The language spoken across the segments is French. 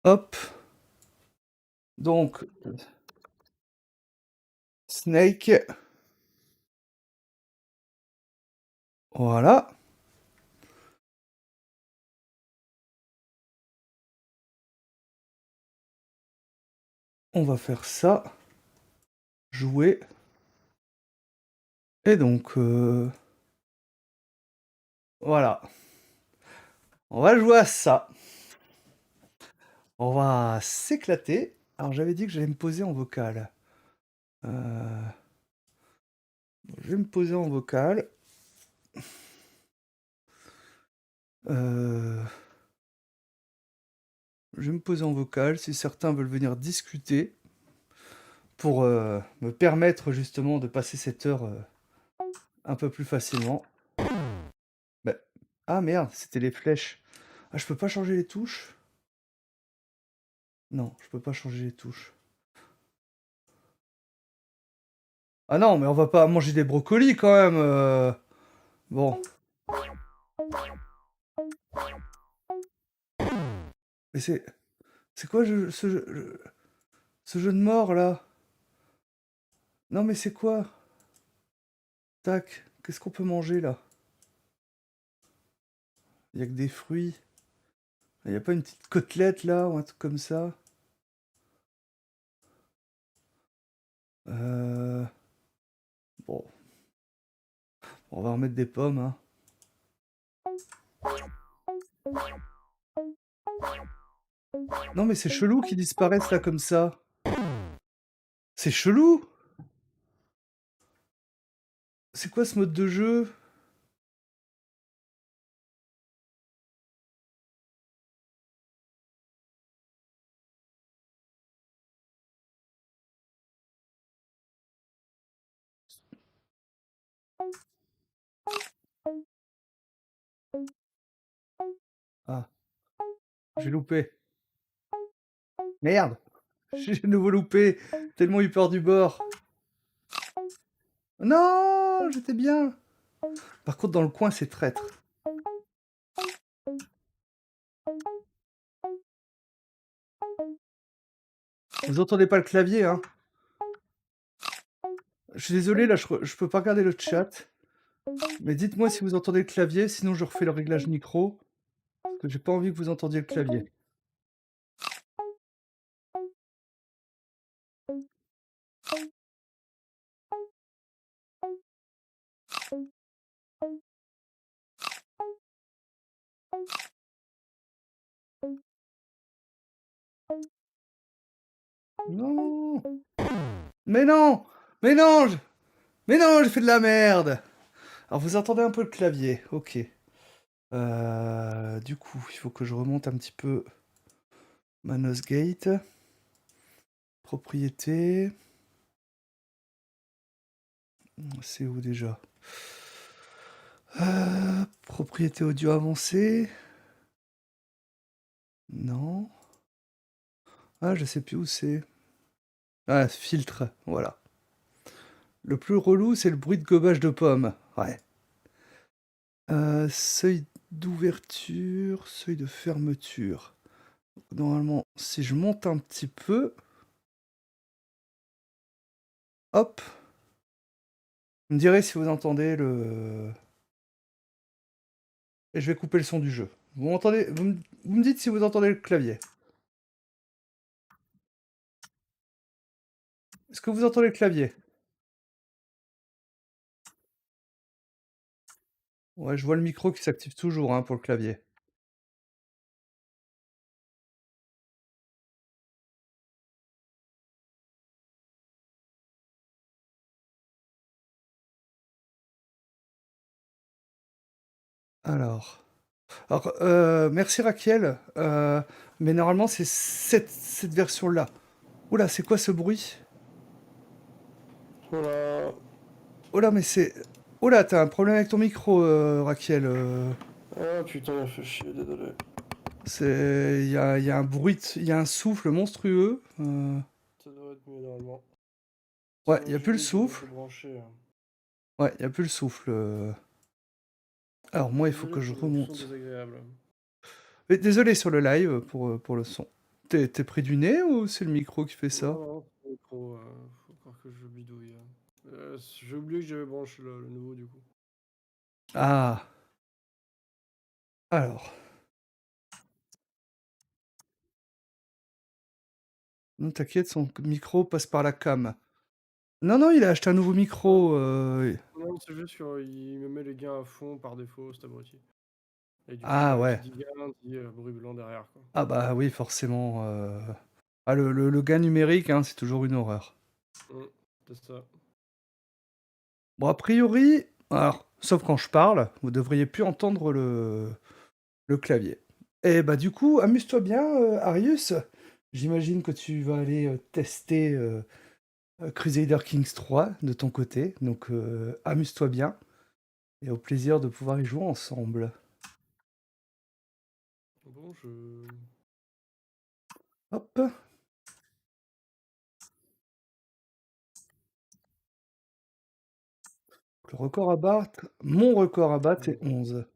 Hop. Donc, Snake. Voilà. On va faire ça. Jouer. Et donc, voilà. On va jouer à ça. On va s'éclater. Alors, j'avais dit que j'allais me poser en vocal. Je vais me poser en vocal. Je vais me poser en vocal si certains veulent venir discuter pour me permettre justement de passer cette heure un peu plus facilement. Bah, ah merde, c'était les flèches. Ah, je peux pas changer les touches? Non, je peux pas changer les touches. Ah non, mais on va pas manger des brocolis quand même. Bon. Mais c'est quoi ce jeu de mort là? Non mais c'est quoi? Tac, qu'est-ce qu'on peut manger là? Il y a que des fruits. Il y a pas une petite côtelette là ou un truc comme ça? Euh... Bon, on va remettre des pommes, hein. Non mais c'est chelou qu'ils disparaissent là comme ça. C'est chelou! C'est quoi ce mode de jeu? Ah, j'ai loupé. Merde! J'ai de nouveau loupé! Tellement eu peur du bord. Non! J'étais bien! Par contre, dans le coin, c'est traître. Vous entendez pas le clavier, hein? Je suis désolé, là, je peux pas regarder le chat. Mais dites-moi si vous entendez le clavier, sinon je refais le réglage micro. Parce que j'ai pas envie que vous entendiez le clavier. Non! Mais non! Mais non! Mais non, j'ai fait de la merde! Alors vous entendez un peu le clavier, ok. Du coup, il faut que je remonte un petit peu ma Nosegate. Propriété. C'est où déjà? Propriété audio avancée. Non. Ah, je sais plus où c'est. Ah, filtre, voilà. Le plus relou, c'est le bruit de gobage de pommes. Ouais. Seuil d'ouverture, seuil de fermeture. Normalement, si je monte un petit peu... Hop. Vous me direz si vous entendez le... Et je vais couper le son du jeu. Vous m'entendez? Vous me dites si vous entendez le clavier. Est-ce que vous entendez le clavier? Ouais, je vois le micro qui s'active toujours hein, pour le clavier. Alors... merci Raquel. Mais normalement, c'est cette version-là. Oula, c'est quoi ce bruit? Voilà. Oh là, mais c'est... Oh là, t'as un problème avec ton micro, Raquel. Ah putain, il a fait chier, désolé. C'est... Il y a un bruit, il y a un souffle monstrueux. Ça devrait être mieux normalement. Ouais, Sinon, il y a plus le Julie, je vais te souffle. brancher. Ouais, il y a plus le souffle. Alors moi, il faut Désolé que je pour le son remonte. désagréable. Mais désolé sur le live pour le son. T'es pris du nez ou c'est le micro qui fait ça? Non, c'est le micro, faut encore que je bidouille. J'ai oublié que j'avais branché le nouveau du coup. Ah, alors. Non, t'inquiète, son micro passe par la cam. Non, non, il a acheté un nouveau micro. Non, c'est juste qu'il me met les gains à fond par défaut, cet abruti. Et du coup, Ah bah, qui ouais. dit gain dit bruit blanc derrière, quoi. Ah bah oui, forcément. Ah, le gain numérique, hein, c'est toujours une horreur. C'est ça. Bon, a priori, alors, sauf quand je parle, vous devriez plus entendre le clavier. Et bah du coup, amuse-toi bien, Arius. J'imagine que tu vas aller tester Crusader Kings 3 de ton côté. Donc amuse-toi bien. Et au plaisir de pouvoir y jouer ensemble. Bon, Hop. Le record à battre, mon record à battre, c'est 11.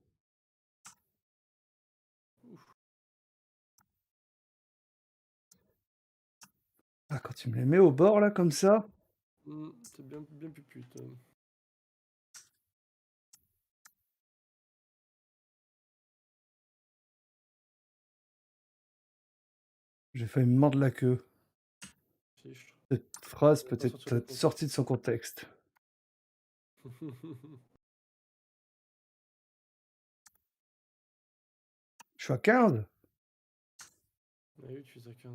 Ah, quand tu me les mets au bord, là, comme ça. C'est bien, bien pupute. J'ai failli me mordre la queue. Fiche. Cette phrase On va peut pas sortir de être contexte. sortie de son contexte. Je suis à 15. Ah oui, tu fais ça 15.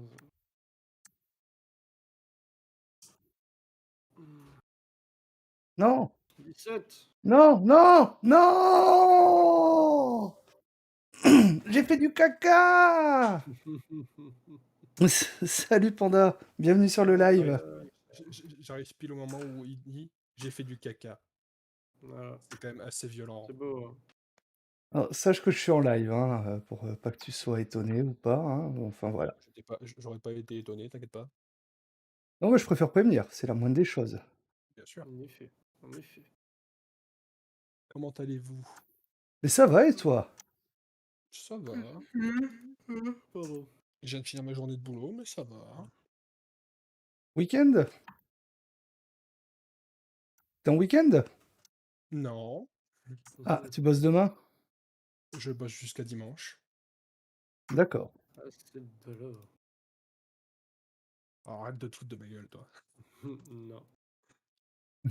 Non, 17. non, non, non. J'ai fait du caca. Salut Panda, bienvenue sur le live. J'arrive pile au moment où il dit j'ai fait du caca. Voilà. C'est quand même assez violent. C'est beau. Hein. Alors, sache que je suis en live, hein, pour pas que tu sois étonné ou pas. Hein, enfin voilà. J'aurais pas été étonné, t'inquiète pas. Non, mais je préfère prévenir, c'est la moindre des choses. Bien sûr. En effet. En effet. Comment allez-vous? Mais ça va et toi? Ça va. Pardon. Je viens de finir ma journée de boulot, mais ça va. Week-end? T'es en week-end? Non, Ah, tu bosses demain? je bosse jusqu'à dimanche. D'accord. Ah, c'est de l'or. Alors arrête de te foutre de ma gueule, toi. Non.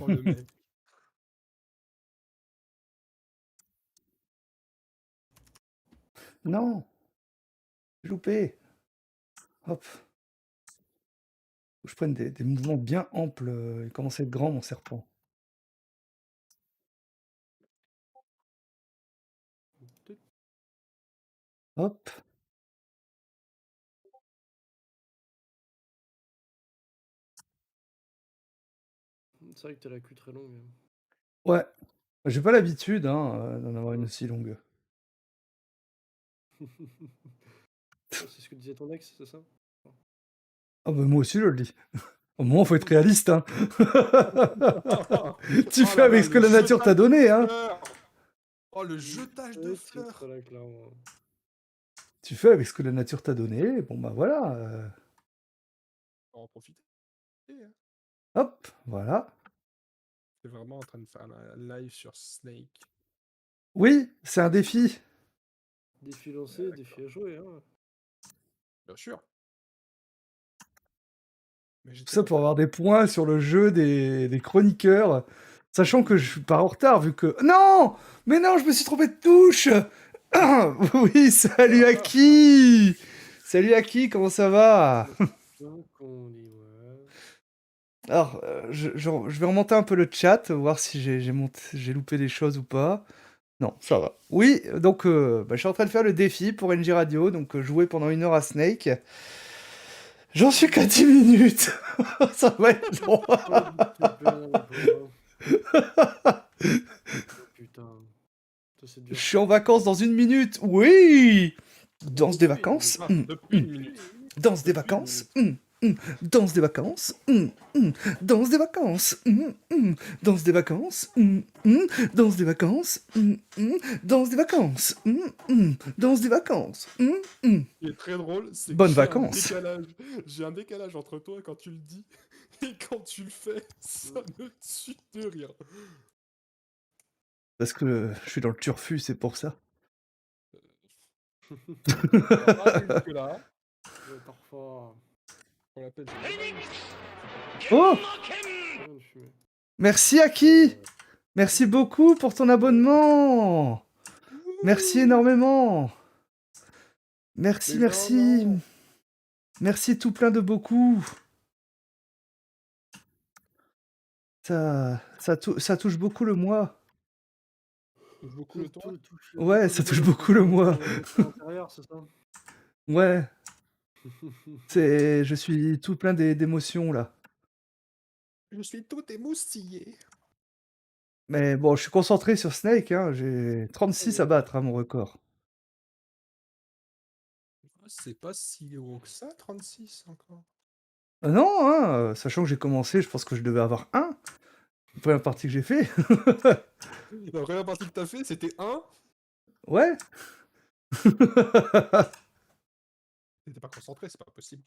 Oh le mec. Non, j'ai loupé. Hop. Faut que je prenne des mouvements bien amples. Il commence à être grand, mon serpent. Hop. C'est vrai que t'as la queue très longue. Ouais. J'ai pas l'habitude d'en avoir une Mm. aussi longue. C'est ce que disait ton ex, c'est ça? Ah bah moi aussi je le dis. Au moins, faut être réaliste, hein. Tu Oh fais là avec là, ce que le la nature t'a jetage de donné, hein. fleurs. Oh le jetage de Ouais, fleurs. titre, là, clairement. Tu fais avec ce que la nature t'a donné. Bon bah voilà. On va en profiter. Hein. Hop, voilà. T'es vraiment en train de faire un live sur Snake. Oui, c'est un défi. Défi lancé, défi à jouer, hein. Bien sûr. Mais Tout j'étais ça pas pour prêt. avoir des points sur le jeu des chroniqueurs. Sachant que je suis pas en retard vu que... Non! Mais non, je me suis trompé de touche. Oui, salut Aki. Salut Aki, comment ça va? Bien qu'on dit, ouais. Alors, je vais remonter un peu le chat, voir si j'ai loupé des choses ou pas. Non, ça va. Oui, donc je suis en train de faire le défi pour NG Radio, donc jouer pendant 1 heure à Snake. J'en suis qu'à 10 minutes. Ça va être long. Putain. Ça, c'est Je dur. suis en vacances dans 1 minute. Oui. Danse des vacances. Depuis une minute. Danse des Depuis une vacances. minute. Danse des vacances. Danse des vacances. Danse des vacances. Danse des vacances. Danse des vacances. Danse des vacances. Ce qui est très drôle, c'est que Bonnes vacances. j'ai un décalage entre toi quand tu le dis et quand tu le fais, ça me tue de rire. Parce que je suis dans le turfu, c'est pour ça. On va pas aller jusque-là. Parfois. On l'appelle. Oh! Rien de fumer. Merci Aki! Merci beaucoup pour ton abonnement! Merci énormément! Merci, Mais merci! non. Merci tout plein de beaucoup! Ça touche beaucoup le mois. Touche beaucoup le toit. Ouais, ça touche beaucoup le mois. Intérieur, c'est ça. Ouais, je suis tout plein d'émotions là. Je suis tout émoustillé. Mais bon, je suis concentré sur Snake, hein. J'ai 36 à battre, hein, mon record. C'est pas si haut que ça, 36 encore. Non, hein, sachant que j'ai commencé, je pense que je devais avoir 1. La première partie que j'ai fait. La première partie que t'as fait, c'était 1. Ouais. T'étais pas concentré, c'est pas possible.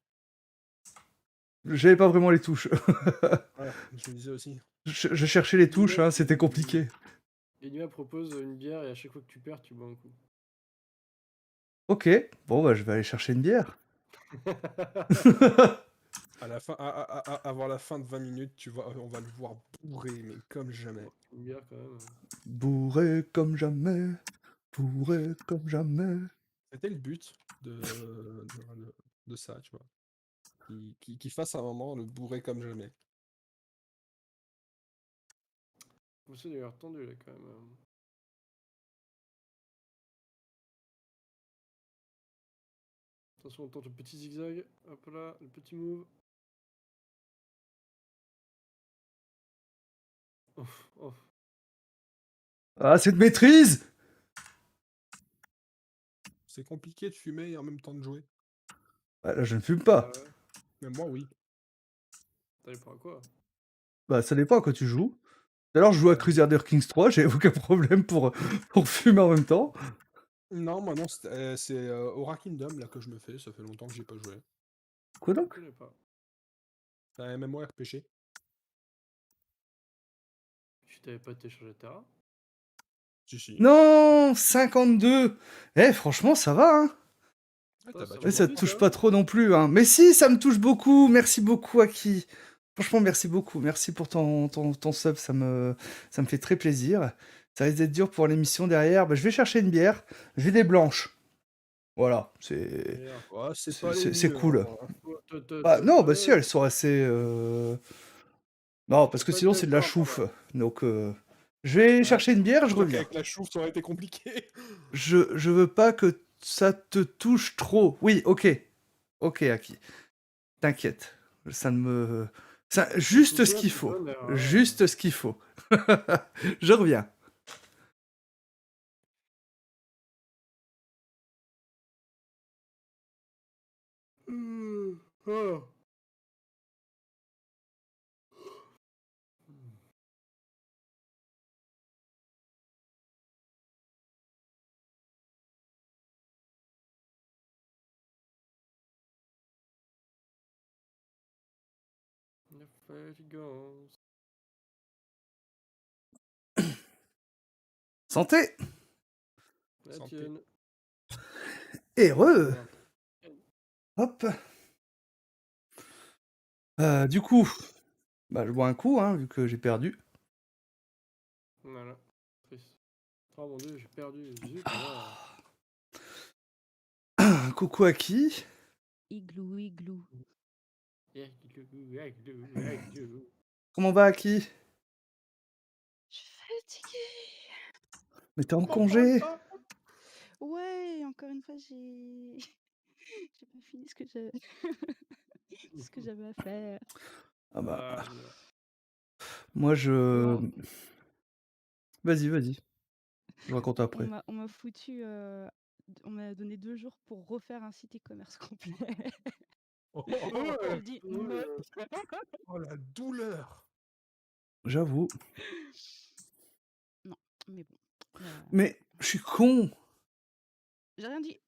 J'avais pas vraiment les touches. Ouais, je me disais aussi. Je cherchais les touches, hein, c'était compliqué. Enima propose une bière et à chaque fois que tu perds, tu bois un coup. Ok, bon bah je vais aller chercher une bière. À la fin, avant la fin de 20 minutes, tu vois, on va le voir bourré, mais comme jamais. Une bière quand même. Bourré comme jamais, bourré comme jamais. C'était le but de ça, tu vois. Qu'il fasse un moment le bourré comme jamais. C'est d'ailleurs tendu là quand même. Attention, on tente le petit zigzag. Hop là, le petit move. Ouf, ouf. Ah, cette maîtrise! C'est compliqué de fumer et en même temps de jouer. Bah, là, je ne fume pas. Ouais. Mais moi, oui. Ça dépend à quoi. Bah, ça dépend à quoi tu joues. D'ailleurs, je joue à Crusader Kings 3, j'ai aucun problème pour fumer en même temps. Non, moi non, c'est Aura Kingdom là que je me fais, ça fait longtemps que j'ai pas joué. Quoi Je donc? connais pas. C'est un MMORPG. Tu t'avais pas téléchargé Terra? Si. Non, 52. Eh, franchement, ça va, hein. Ouais, Oh, t'as ça battu Mais va ça le te vite, record. touche hein. pas trop non plus, hein. Mais si, ça me touche beaucoup. Merci beaucoup, Aki. Franchement, merci beaucoup. Merci pour ton sub, ça me fait très plaisir. Ça risque d'être dur pour l'émission derrière. Bah, je vais chercher une bière. J'ai des blanches. Voilà, c'est Bière. Ouais, c'est c'est- pas les c'est mieux. cool. Hein. Bah, non, bah Ouais, si, elles sont assez... Non, parce faut que pas être sinon, c'est de la d'accord, chouffe. voilà. Donc, je vais chercher une bière, je C'est sûr reviens. qu'avec la chouffe, ça aurait été compliqué. Je veux pas que ça te touche trop. Oui, ok. Ok, Aki. T'inquiète. Ça ne me... juste ce qu'il faut. Juste ce qu'il faut. Je reviens. Oh. La fatigance. Santé. La Santé. tienne. Heureux. Hop. Du coup, bah, je bois un coup, hein, vu que j'ai perdu. Voilà. Triste. Oh mon dieu, j'ai perdu. Zut, alors. Coucou Aki. Igloo, igloo. Comment va Aki? Je suis fatiguée. Mais t'es en M'en parle congé. pas. Ouais, encore une fois, j'ai pas fini ce que ce que j'avais à faire. Ah bah, Ah, non. moi je... Non. Vas-y. Je raconte après. On m'a foutu, on m'a donné 2 jours pour refaire un site e-commerce complet. Oh, Elle dit meuf. oh, la douleur. J'avoue. Non, mais bon. Mais je suis con. J'ai rien dit.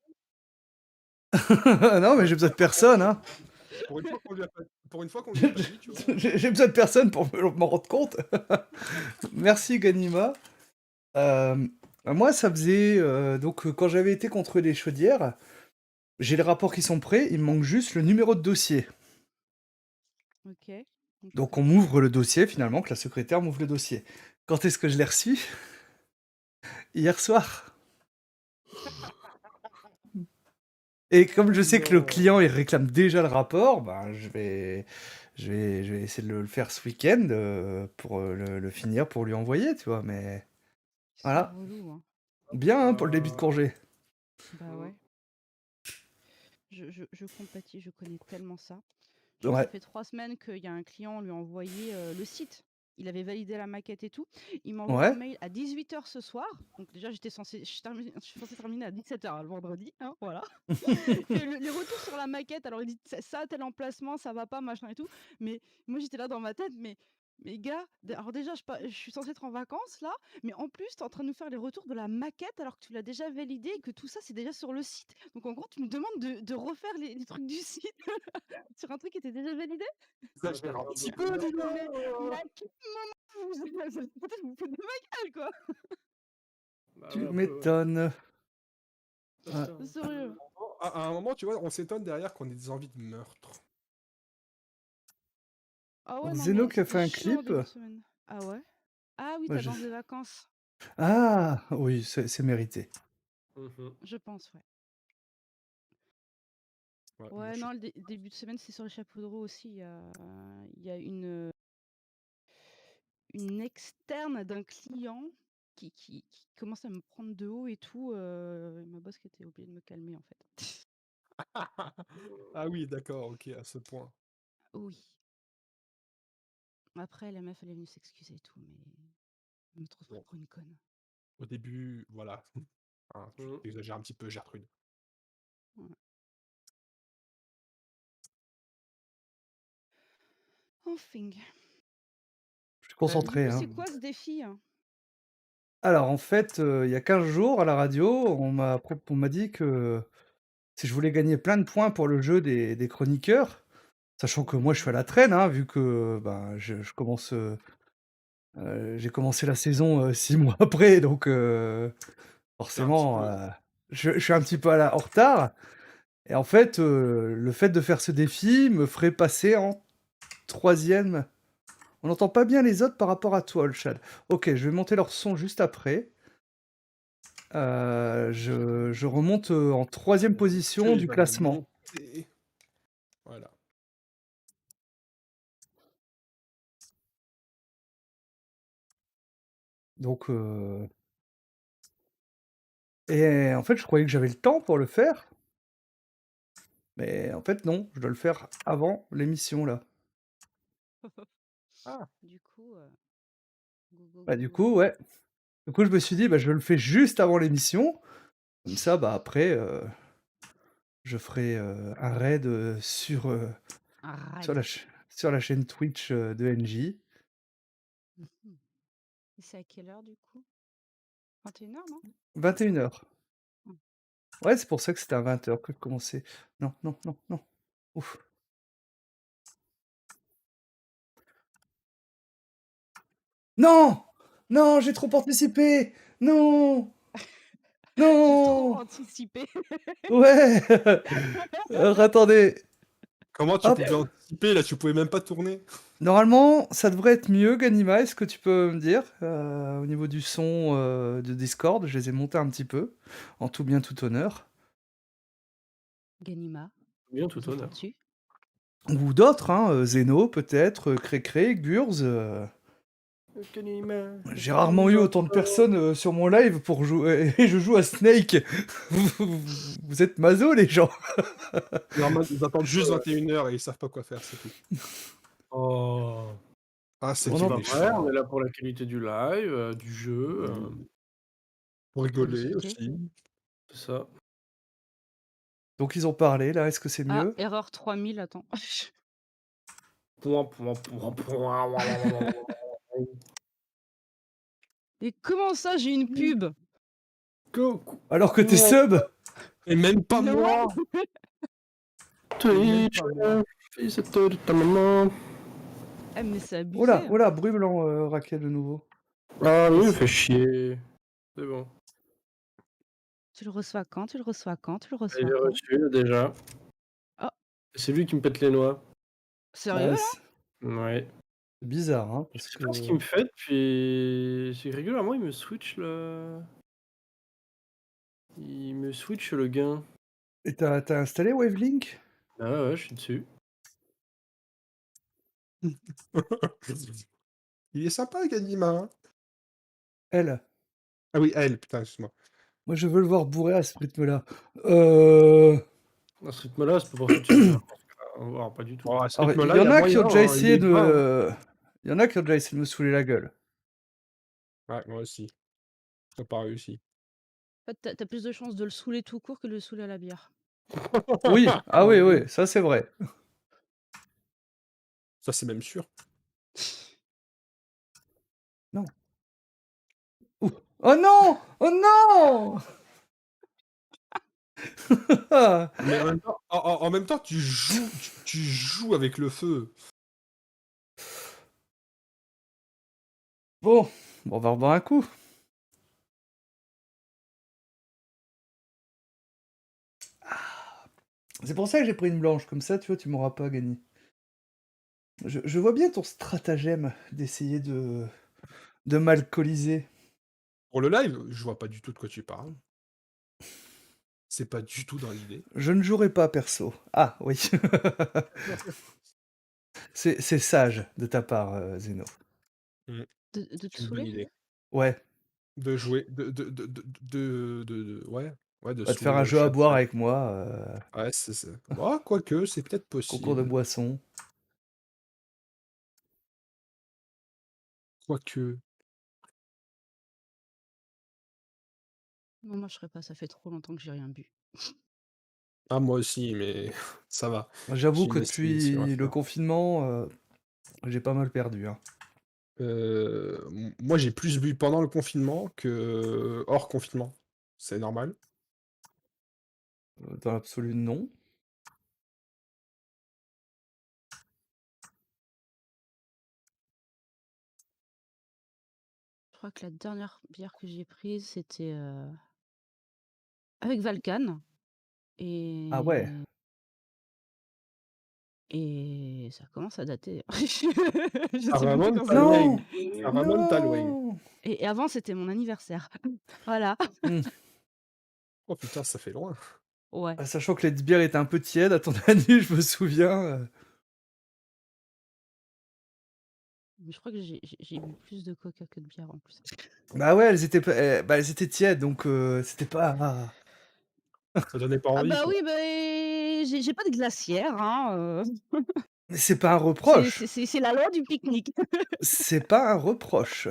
Non, mais j'ai besoin de personne, hein. Pour une fois qu'on lui a pas, pour une fois qu'on lui a pas dit, tu vois. J'ai besoin de personne pour m'en rendre compte. Merci, Ganima. Moi, ça faisait... donc, quand j'avais été contre les chaudières, j'ai les rapports qui sont prêts, il me manque juste le numéro de dossier. Ok. Donc on m'ouvre le dossier, finalement, que la secrétaire m'ouvre le dossier. Quand est-ce que je l'ai reçu? Hier soir. Et comme je sais que le Non. client il réclame déjà le rapport, ben je vais essayer de le faire ce week-end pour le finir, pour lui envoyer, tu vois. Mais C'est voilà, relou, hein. bien hein, pour le début de congé. Bah Mm. ouais. Je compatis, je connais tellement ça. Je crois que Ouais, ça fait 3 semaines qu'il y a un client, on lui a envoyé le site. Il avait validé la maquette et tout. Il m'envoie un ouais. mail à 18h ce soir. Donc déjà, je suis censée terminer à 17h le vendredi. Hein, voilà. Et les retours sur la maquette, alors il dit ça, tel emplacement, ça va pas, machin et tout. Mais moi, j'étais là dans ma tête, mais gars, alors déjà, je suis censée être en vacances là, mais en plus, tu es en train de nous faire les retours de la maquette alors que tu l'as déjà validé et que tout ça, c'est déjà sur le site. Donc en gros, tu me demandes de refaire les trucs du site sur un truc qui était déjà validé. Ça, je un petit peu, Mais dis donc. à quel moment peut-être vous faites de ma gueule, quoi. Bah Tu ouais, un peu, ouais. m'étonnes. C'est Ouais. ça. Sérieux. À un moment, tu vois, on s'étonne derrière qu'on ait des envies de meurtre. Ah ouais, non, Zeno mais qui a fait c'était un chiant en clip. début de semaine. Ah ouais? Ah oui, Ouais, ta danse des vacances. Ah oui, c'est mérité. Mhm. Je pense, ouais. Ouais, moi, Ouais, je non, suis- le début de semaine, c'est sur les chapeaux de roue aussi. Il y a une externe d'un client qui commence à me prendre de haut et tout. Ma boss qui était obligée de me calmer, en fait. Ah oui, d'accord, ok, à ce point. Oui. Après, la meuf, elle est venue s'excuser et tout, mais elle me trouve Bon, pour une conne. au début, voilà. Hein, tu Mhm. exagères un petit peu, Gertrude. Ouais. Enfin. Je suis Du concentré, coup, hein. c'est quoi ce défi, hein? Alors en fait, il y a 15 jours à la radio, on m'a dit que si je voulais gagner plein de points pour le jeu des chroniqueurs, sachant que moi je suis à la traîne, hein, vu que ben, je commence, j'ai commencé la saison 6 mois après, donc C'est un petit forcément, peu. je suis un petit peu en retard. Et en fait, le fait de faire ce défi me ferait passer en troisième. On n'entend pas bien les autres par rapport à toi, le chat. Ok, je vais monter leur son juste après. Je remonte en troisième position Tu du vas me classement. monter. Voilà. Donc, et en fait, je croyais que j'avais le temps pour le faire. Mais en fait, non, je dois le faire avant l'émission, là. Ah, Du coup, go, go, Bah, go, du go, coup, go. ouais. Du coup, je me suis dit, bah, je le fais juste avant l'émission. Comme ça, bah, après, je ferai un raid Un sur la chaîne Twitch de NJ. Mhm. Et c'est à quelle heure, du coup? 21h, non? 21h. Mm. Ouais, c'est pour ça que c'était à 20h que je commençais. Non, non, non, non. Ouf. Non! Non, j'ai trop anticipé! Non! J'ai trop Non! anticipé. Ouais! Attendez. comment tu Hop. pouvais anticiper là? Tu pouvais même pas tourner. Normalement, ça devrait être mieux, Ganima. Est-ce que tu peux me dire au niveau du son de Discord? Je les ai montés un petit peu, en tout bien, tout honneur. Ganima, Bien, tout nous honneur. entends-tu? Ou d'autres, hein, Zeno peut-être, Cré-Cré, Gurz. J'ai rarement eu autant de personnes sur mon live pour jouer. Et je joue à Snake. Vous êtes maso, les gens. Normal, ils attendent juste 21h et ils savent pas quoi faire, c'est tout. Oh. Ah, c'est On qui C'est en- pas est vrai, on méchant. est là pour la qualité du live, du jeu. Pour rigoler discuter. aussi. C'est ça. Donc ils ont parlé là, est-ce que c'est Ah, mieux? erreur 3000, attends. Point, point, point, point. Et comment ça, j'ai une pub? Alors que t'es sub? Et même pas Mais moi. Et même pas moi. Fils de ta maman. Eh, mais c'est Oh là, abusé, oh hein. là, bruit blanc, Raquel de nouveau. Ah, lui, il me Merci. fait chier. C'est bon. Tu le reçois quand? Tu le reçois quand? Tu le Je reçois l'ai quand? reçu déjà. Oh, C'est lui qui me pète les noix. sérieux Bah, là? c'est Ouais. bizarre, hein, Je parce sais pas ce qu'il que me fait depuis. C'est que régulièrement, il me switch le gain. et t'as installé Wavelink? Ah ouais, ouais, je suis dessus. Il est sympa, Ganima. Hein. Elle. Ah oui, elle, putain, excuse-moi. Moi, je veux le voir bourré à ce rythme-là. Euh... À ce rythme-là, c'est pas pour ça que tu deviens. Alors, pas du tout. Bon, à ce Alors, il rythme-là, y il en y a a qui moyen, ont déjà hein, il essayé est gras. Hein. de... Il y en a qui ont déjà essayé de me saouler la gueule. Ouais, moi aussi. Ça n'a pas réussi. En fait, tu as plus de chances de le saouler tout court que de le saouler à la bière. Oui, ah oui, Oui. oui, ça c'est vrai. Ça, c'est même sûr. Non. Ouh. Oh non! Oh non! Mais en même temps, tu joues avec le feu. Bon, on va reboire un coup. C'est pour ça que j'ai pris une blanche, comme ça, tu vois, tu m'auras pas gagné. Je vois bien ton stratagème d'essayer de m'alcooliser. Pour le live, je vois pas du tout de quoi tu parles. C'est pas du tout dans l'idée. Je ne jouerai pas perso. Ah, oui. C'est sage de ta part, Zeno. De te C'est une bonne saouler? idée. Ouais, De jouer, ouais, de va te faire saouler un le jeu à chat. boire avec moi, Ouais, c'est ça. Bon, quoique, c'est peut-être concours de possible. boissons. Quoique. Non, moi je ferais pas, ça fait trop longtemps que j'ai rien bu. Ah, moi aussi, mais ça va. J'avoue J'ai que une estimation à depuis le faire. confinement, j'ai pas mal perdu, hein. Moi, j'ai plus bu pendant le confinement que hors confinement. C'est normal. Dans l'absolu, non. Je crois que la dernière bière que j'ai prise, c'était avec Valkan. Ah ouais. Et ça commence à dater. Je Ça sais même plus remonte quand à c'était. Non! loin. Ça remonte à loin. Non! Et avant, c'était mon anniversaire. Voilà. Mmh. Oh putain, ça fait loin. Ouais. Ah, sachant que les bières étaient un peu tièdes à ton anniv, je me souviens. Mais je crois que j'ai bu plus de coca que de bière en plus. Bah ouais, elles étaient tièdes, donc c'était pas... Ça donnait pas Ah envie, bah quoi. oui, bah, j'ai pas de glacière, hein. Mais c'est pas un C'est reproche! c'est- c'est- c'est la loi du pique-nique. C'est pas un reproche!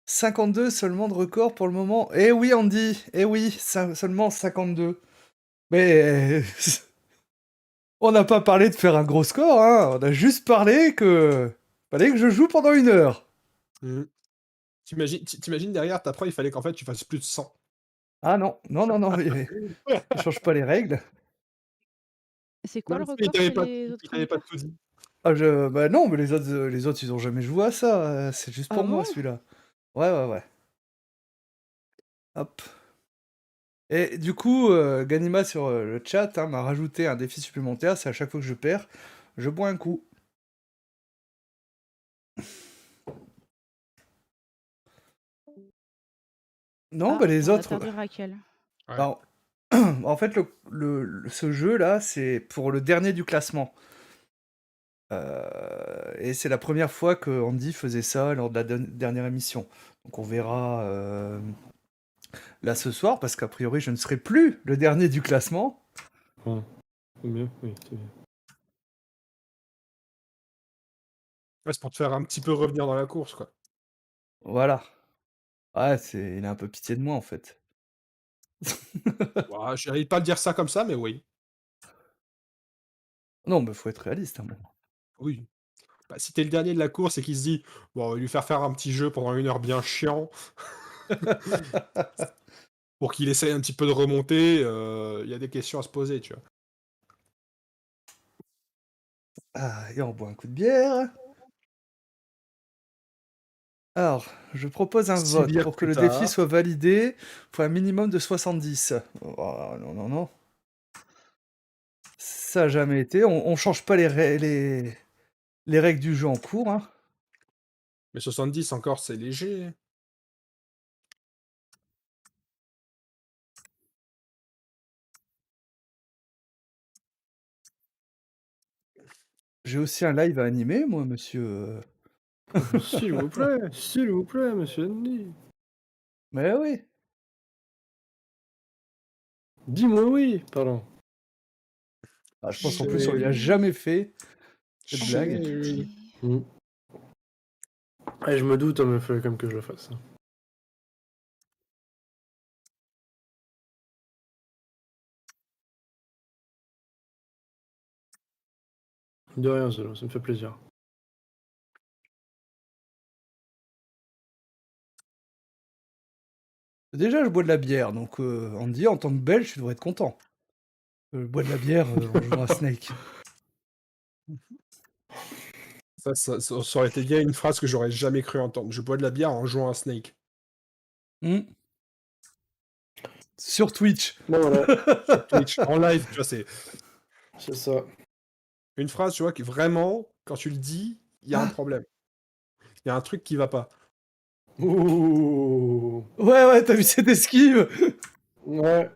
52 seulement de record pour le moment. Eh oui, Andy! Eh oui, seulement 52. Mais... on n'a pas parlé de faire un gros score, hein. On a juste parlé que... fallait que je joue pendant 1 heure. Mhm. T'imagines derrière, ta pro, il fallait qu'en fait, tu fasses plus de 100. Ah non, non, non, non, il change pas les règles. C'est quoi Non, le il record t'avait chez pas, les autres il t'avait pas chroniqueurs? tout dit. Ah, bah non, mais les autres, ils ont jamais joué à ça. C'est juste Ah pour moi, bon? celui-là. Ouais, ouais, ouais. Hop. Et du coup, Ganima sur le chat hein, m'a rajouté un défi supplémentaire. C'est à chaque fois que je perds, je bois un coup. Non, Ah, bah les on a autres... perdu Raquel. Ouais. Alors, en fait, ce jeu-là, c'est pour le dernier du classement. Et c'est la première fois que Andy faisait ça lors de la dernière émission. Donc on verra là ce soir, parce qu'a priori je ne serai plus le dernier du classement. C'est mieux, oui, c'est bien. Ouais, c'est pour te faire un petit peu revenir dans la course, quoi. Voilà. Ouais, il a un peu pitié de moi en fait. Ouah, j'arrive pas à le dire ça comme ça, mais oui. Non, mais faut être réaliste, hein, bon. Oui. Bah, si t'es le dernier de la course et qu'il se dit: «Bon, on va lui faire un petit jeu pendant 1 heure bien chiant pour qu'il essaye un petit peu de remonter», il y a des questions à se poser, tu vois? Ah, et on boit un coup de bière. Alors, je propose un 6 vote. bières Pour que plus le défi tard. soit validé, faut un minimum de 70. Oh, non, non, non. Ça a jamais été. On change pas les règles du jeu en cours, hein. Mais 70 encore, c'est léger. J'ai aussi un live à animer, moi, monsieur. S'il vous plaît, monsieur Andy. Mais oui. Dis-moi oui, pardon. Ah, je pense qu'en Je plus, on lui a jamais fait cette je blague. oui. Mm. Je me doute, hein, mais il fallait quand même que je le fasse. De rien, Zolo, ça me fait plaisir. Déjà, je bois de la bière, donc Andy, en tant que Belge, tu devrais être content. Je bois de la bière en jouant à Snake. Ça aurait été bien une phrase que j'aurais jamais cru entendre. Je bois de la bière en jouant à Snake. Hmm. Sur Twitch. Bon, voilà, Sur Twitch, en live, tu vois, c'est c'est ça. une phrase, tu vois, qui vraiment, quand tu le dis, il y a un problème. Il y a un truc qui va pas. Ouh. Ouais, t'as vu cette esquive? Ouais.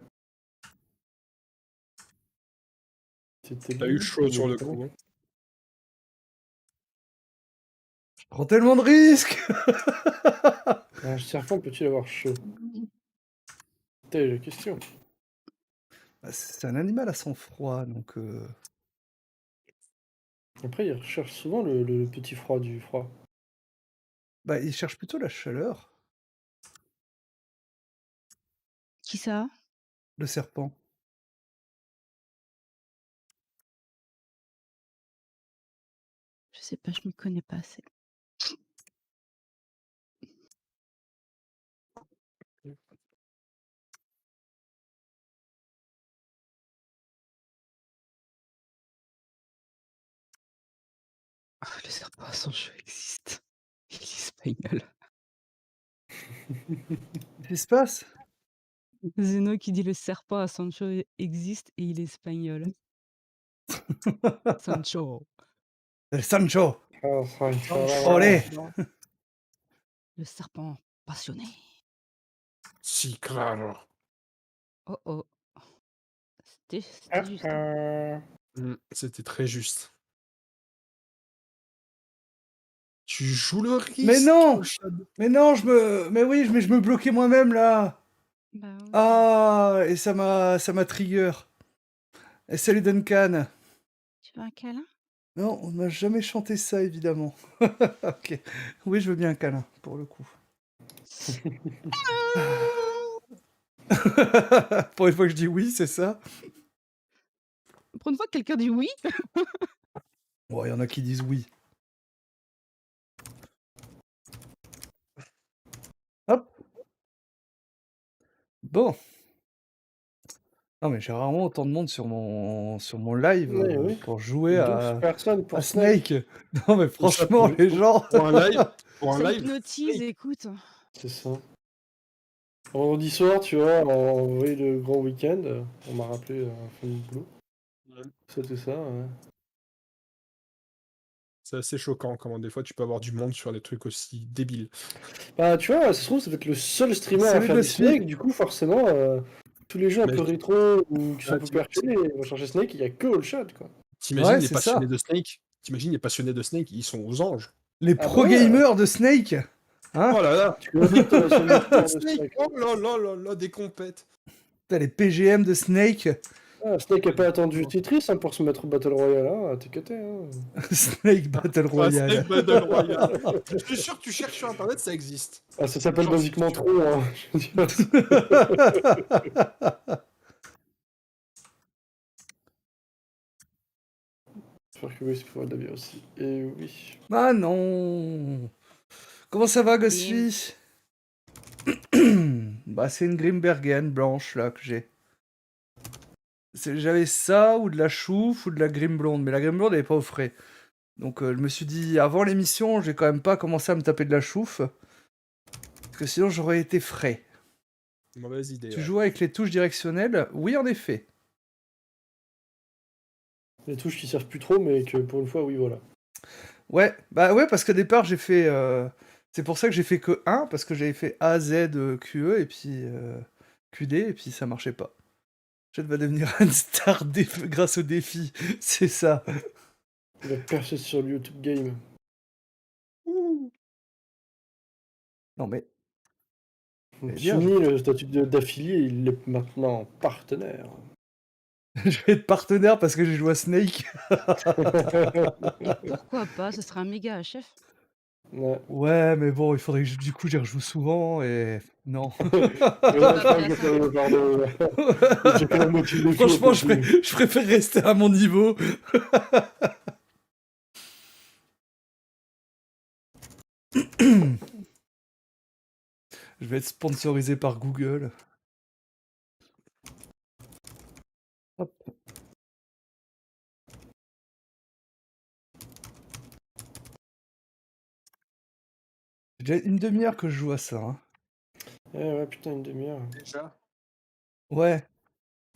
C'était T'as eu chaud sur le limite, hein. coup, hein. Je prends tellement de risques. Un serpent peut-il avoir chaud? Telle est la question. Bah, c'est un animal à sang-froid, donc... Après, il recherche souvent le petit froid du froid. Bah, il cherche plutôt la chaleur, Qui ça? le serpent. Je sais pas, je m'y connais pas assez. Ah, le serpent à son jeu existe. Il est espagnol. Qu'est-ce qui se passe? Zeno qui dit le serpent à Sancho existe et il est espagnol. Sancho. El Sancho. Ah, ça, il faut Olé. Le serpent passionné. Si, claro. Oh oh. C'était juste. Hein. C'était très juste. Tu joues le risque. Mais non! Shadow. Mais non, Mais oui, mais je me bloquais moi-même, là. Bah oui. Ah, et ça m'a trigger. Et salut Duncan. Tu veux un câlin? Non, on m'a jamais chanté ça, évidemment. Ok. Oui, je veux bien un câlin, pour le coup. Pour une fois que je dis oui, c'est ça. Pour une fois que quelqu'un dit oui. Bon, il y en a qui disent oui. Hop. Bon. Non, mais j'ai rarement autant de monde sur mon live Ouais, oui. pour jouer 12 personnes pour à Snake. Non, mais Pour ça, franchement, les gens... Pour un live, pour un Ça live, hypnotise, écoute. C'est ça. Vendredi soir, tu vois, on voyait le grand week-end, on m'a rappelé un fin de boulot. Ouais. Tout ça, ouais. c'est assez choquant comment des fois tu peux avoir du monde sur des trucs aussi débiles. Bah, tu vois, ça se trouve, c'est peut-être le seul streamer à Salut faire du Ghostly. Snake, du coup, forcément, tous les jeux un Mais- peu rétro ou qui sont un peu t'imagines- perchés, ils vont chercher Snake, il y a que All Shot, quoi. T'imagines Ouais, les c'est passionnés ça. de Snake? T'imagines les passionnés de Snake, ils sont aux anges. Les Ah pro bah ouais. gamers de Snake. Hein? Oh là là. Tu connais bien ton nationalité de Snake, Snake. oh là là là là, des compètes. T'as les PGM de Snake. Ah, Snake a pas attendu Tetris hein, pour se mettre au Battle Royale, hein. T'es cuté, hein. Snake Battle Ouais, Royale. Snake Battle Royale. Je suis sûr que tu cherches sur internet, ça existe. Ah, ça s'appelle J'en suis basiquement sûr. trop, hein. Je veux dire, j'espère que oui, c'est pour la bière aussi. Et oui. Ah non. Comment ça va, Ghostly? Bah, c'est une Grimbergen blanche, là, que j'ai. J'avais ça, ou de la chouffe, ou de la Grim blonde. Mais la Grim blonde, elle est pas au frais. Donc, je me suis dit, avant l'émission, j'ai quand même pas commencé à me taper de la chouffe. Parce que sinon, j'aurais été frais. Mauvaise idée. Tu ouais. joues avec les touches directionnelles? Oui, en effet. Les touches qui servent plus trop, mais que pour une fois, oui, voilà. Ouais, bah ouais, parce qu'au départ, j'ai fait... C'est pour ça que j'ai fait que 1, parce que j'avais fait A, Z, QE, et puis QD, et puis ça marchait pas. Chat va devenir un star grâce au défi, c'est ça. Il a percé sur le YouTube Game. Non mais, Eh bien, Fini le statut d'affilié, il est maintenant partenaire. je vais être partenaire parce que j'ai joué à Snake. Pourquoi pas? Ce serait un méga chef. Ouais. Ouais, mais bon, il faudrait que du coup j'y rejoue souvent, et... Non. Mais là, je crois que c'est le genre de... J'ai fait la moitié des Franchement, films, je préfère rester à mon niveau. Je vais être sponsorisé par Google. Hop. C'est déjà une demi-heure que je joue à ça. Hein. Ouais, putain, une demi-heure. Déjà. Ouais.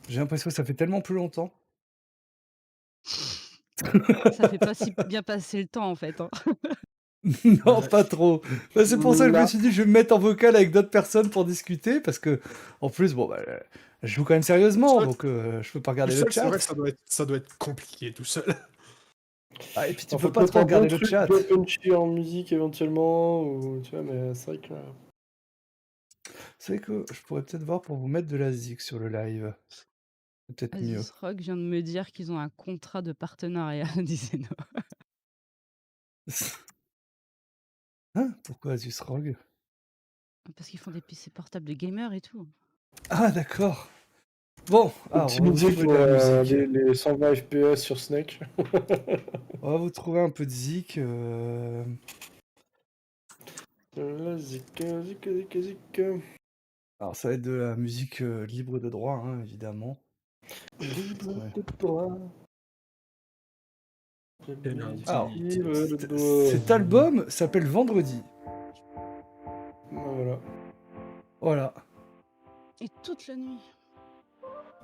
J'ai l'impression que ça fait tellement plus longtemps. Ça fait pas si bien passer le temps en fait. Hein. Non, pas trop. Bah, c'est pour ça que je me Là. suis dit, je vais me mettre en vocal avec d'autres personnes pour discuter, parce que, en plus, bon, bah, je joue quand même sérieusement, Ça, donc je peux pas Tout regarder le seul, c'est chat. vrai que ça doit être compliqué tout seul. Ah, et puis tu Il peux faut pas mettre trop un regarder bon le truc chat. bien punchy en musique éventuellement, ou tu vois, mais c'est vrai que... C'est vrai que je pourrais peut-être voir pour vous mettre de la zik sur le live. C'est peut-être mieux. Asus Rock vient de me dire qu'ils ont un contrat de partenariat, disait no. Hein? Pourquoi Asus ROG? Parce qu'ils font des PC portables de gamers et tout. Ah, d'accord. Bon, on va vous Optimiser trouver pour de la musique. les 120 FPS sur Snake. On va vous trouver un peu de zik. La zik. Alors, ça va être de la musique libre de droit, hein, évidemment. Libre Ouais. de droit. Alors, Libre de droit. cet album s'appelle Vendredi. Voilà. Voilà. Et toute la nuit.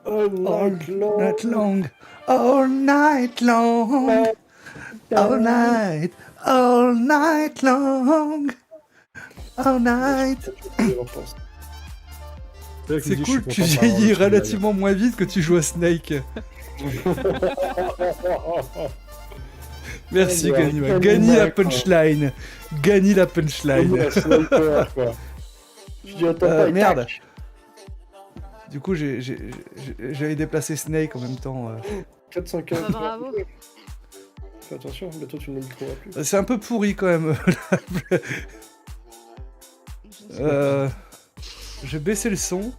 All night long. Night long. All night long. All night. All night long. All night. C'est cool, tu vieillis relativement moins vite que tu joues à Snake. Merci Ouais, Ganima. Gagny la punchline. Gagny la punchline. Merde. Du coup, j'avais déplacé Snake en même temps. 404. Bah, bravo. Fais attention, bientôt tu ne le trouveras plus. C'est un peu pourri quand même. Je vais baisser le son.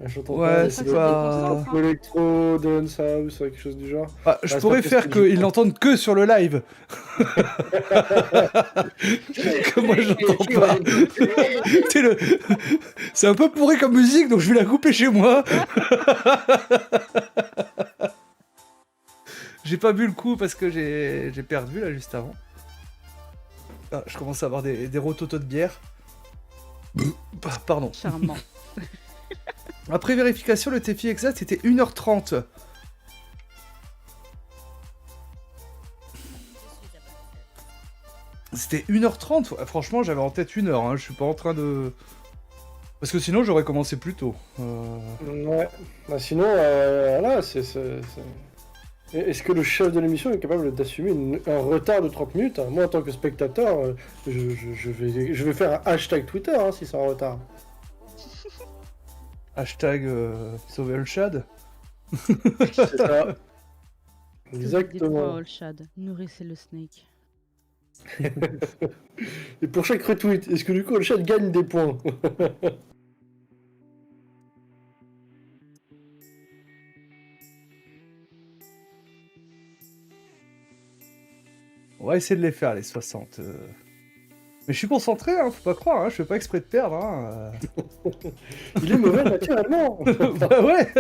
J'entends Ouais, pas, c'est doit pas... être Electro, Dance House, quelque chose du genre. Ah, je c'est pourrais pas faire possible, qu'ils l'entendent que sur le live. Que moi j'entends pas. C'est un peu pourri comme musique, donc je vais la couper chez moi. J'ai pas bu le coup parce que j'ai perdu là juste avant. Ah, je commence à avoir des rototos de bière. Pardon. Charmant. Après vérification, le TFI exact c'était 1h30. C'était 1h30. Franchement, j'avais en tête 1h. Hein. Je suis pas en train de... Parce que sinon, j'aurais commencé plus tôt. Ouais. Bah, sinon, voilà, Est-ce que le chef de l'émission est capable d'assumer un retard de 30 minutes? Moi, en tant que spectateur, je vais faire un hashtag Twitter hein, si c'est en retard. Hashtag sauver le Chad. C'est ça. Des trois Exactement. All Shad. Nourrissez le snake. Et pour chaque retweet, est-ce que du coup le chat gagne des points? On va essayer de les faire, les 60. Mais je suis concentré, hein, faut pas croire, hein, je fais pas exprès de perdre. Hein. Il est mauvais naturellement. Bah ouais,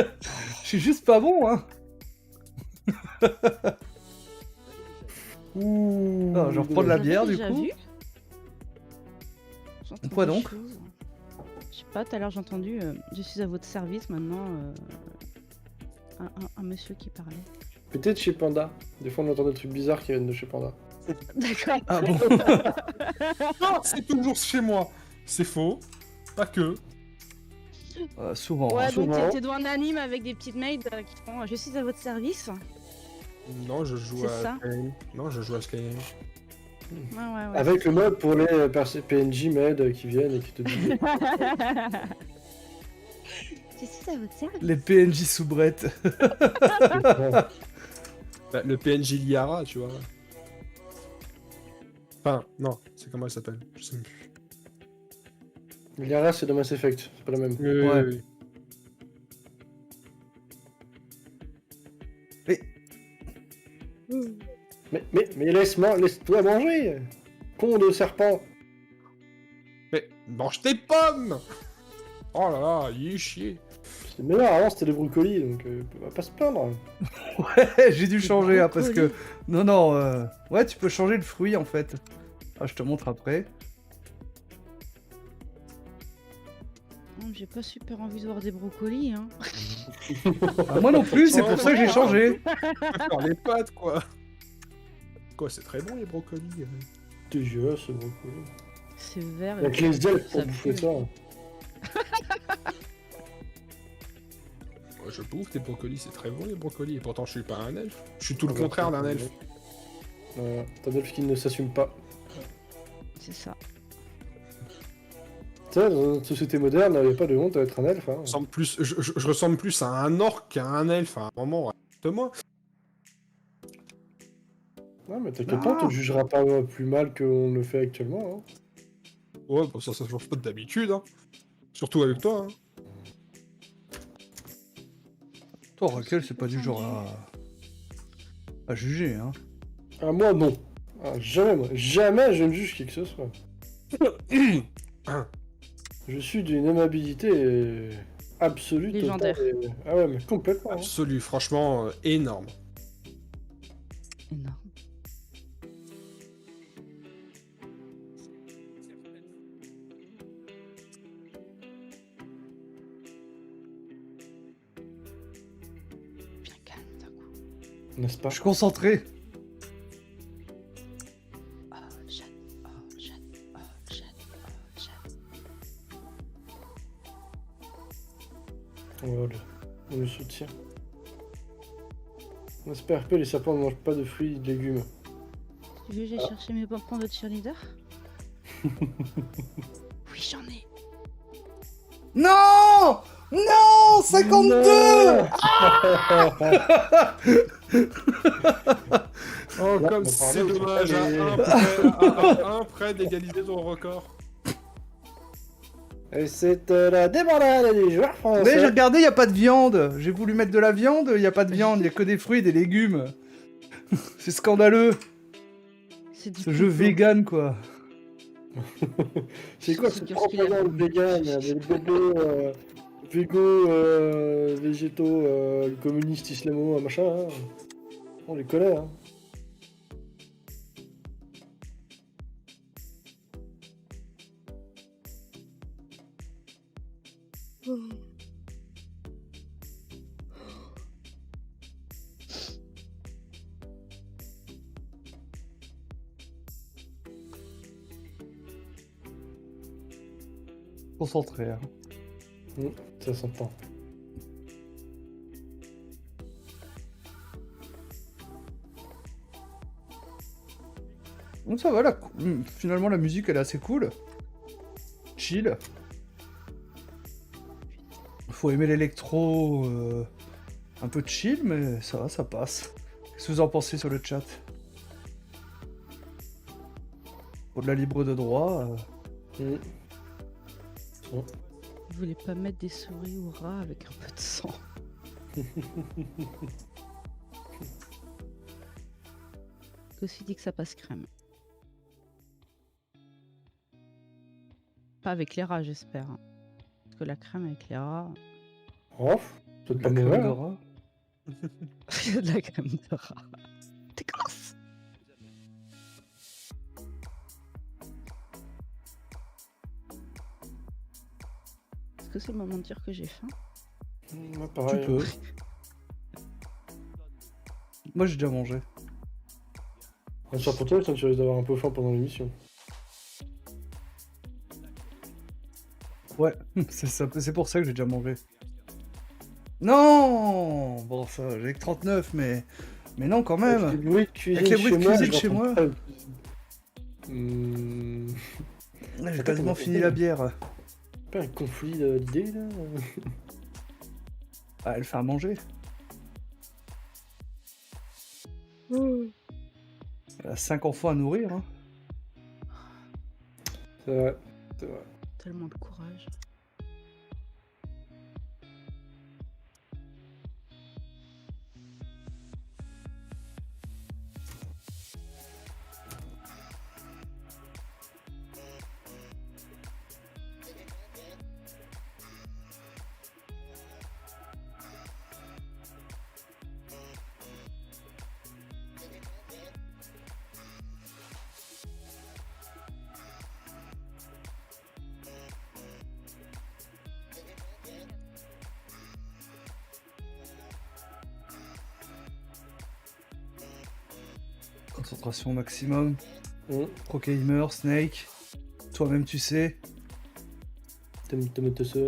je suis juste pas bon. Hein. Ouh. Non, je reprends de la J'avais bière, du déjà coup. vu. J'entends Quoi des donc choses. Je sais pas, tout à l'heure j'ai entendu je suis à votre service maintenant. Un monsieur qui parlait. Peut-être chez Panda. Des fois on entend des trucs bizarres qui viennent de chez Panda. D'accord. Ah bon. Non, c'est toujours chez moi. C'est faux. Pas que. Souvent. Ouais, hein. donc souvent. t'es devant un anime avec des petites maids qui font je suis à votre service. Non, je joue C'est à ça. Skyrim. Non, je joue à Skyrim. Ouais. Avec le mode pour les PNJ med qui viennent et qui te disent. Je suis à votre service. Les PNJ soubrettes. Bah, le PNJ Liara, tu vois. Enfin, non, c'est comment elle s'appelle? Je sais même plus. Liara c'est de Mass Effect, c'est pas la même. Ouais. Oui. Mais laisse-toi manger. Con de serpent. Mais mange tes pommes! Oh là là, il est chier. C'est meilleur, avant c'était les brocolis, donc on va pas se plaindre. Ouais, j'ai dû changer, hein, parce que... Brocoli. Non, ouais, tu peux changer le fruit, en fait. Ah, je te montre après. J'ai pas super envie de voir des brocolis, hein. Ah, moi non plus, c'est pour ça que j'ai changé. Faire les pâtes, quoi. Quoi, c'est très bon les brocolis. Dégueulasse ce brocoli. C'est vert. Avec les ailes pour ça bouffer pue. ça. Moi, je bouffe des brocolis, c'est très bon les brocolis. Et pourtant, je suis pas un elfe. Je suis tout le Ah bah, contraire d'un elfe. T'as un elfe qui ne s'assume pas. C'est ça. Tu sais, dans notre société moderne, il n'y a pas de honte à être un elfe. Hein. Je ressemble plus à un orc qu'à un elfe à un moment. Arrête-moi. Non, mais t'inquiète pas, on te jugera pas plus mal qu'on le fait actuellement. Hein. Ouais, bah ça change pas d'habitude. Hein. Surtout avec toi. Hein. Toi, Raquel, c'est pas du genre à juger, hein. Ah, moi, non. Ah, jamais, moi. Jamais je ne juge qui que ce soit. Je suis d'une aimabilité absolue. Légendaire. Totale et... Ah ouais, mais complètement. Hein. Absolu, franchement, énorme. Énorme. Bien calme d'un coup. N'est-ce pas? Je suis concentré. Oh, chat. Oh, chat. Oh, chat. Oh, chat. Voilà. On le soutient. On espère que les serpents ne mangent pas de fruits et de légumes. Tu veux que j'aille chercher mes pompons de cheerleader? Oui, j'en ai. Non! Non! 52! Oh, Là, comme on c'est parlait dommage, de- à un près d'égaliser ton record. Et c'est la débandade des joueurs Mais j'ai français. regardé, y a pas de viande. J'ai voulu mettre de la viande, y a pas de viande, y a que des fruits et des légumes. C'est scandaleux. C'est du Ce jeu complot. vegan, quoi. C'est quoi C'est ce dur, propagande vegan? Des bobos végos, végétaux, communistes, islamo, machin. Hein. On les connaît. Hein. Concentré, hein. Ça s'entend. Donc ça va, là. Finalement, la musique, elle est assez cool. Chill. Faut aimer l'électro, un peu chill, mais ça va, ça passe. Qu'est-ce que vous en pensez sur le chat? Pour de la libre de droit, Bon. Je voulais pas mettre des souris ou rats avec un peu de sang. Aussi dit que ça passe crème. Pas avec les rats, j'espère. Hein. Parce que la crème avec les rats. Oh, c'est la pas crème mauvais. de Hein. rat. Il y a de la crème de rat. Dégueulasse. Est-ce que c'est le moment de dire que j'ai faim? Ouais, Tu pareil. peux. Moi j'ai déjà mangé. Un soir pour toi, tu risques d'avoir un peu faim pendant l'émission. Ouais, c'est pour ça que j'ai déjà mangé. Non! Bon, ça, j'ai que 39, mais non, quand Avec les même! bruits de cuisine Avec les bruits de cuisine je chez l'entends moi. pas. J'ai Attends, quasiment comment fini ça la fait bière. Pas un conflit d'idées là. Ah, elle fait à manger. Elle a 5 enfants à nourrir. Hein. C'est vrai, c'est vrai. Tellement de courage. Concentration maximum. Hum, Pro-gamer, Snake. Toi-même, tu sais. T'aimes ça.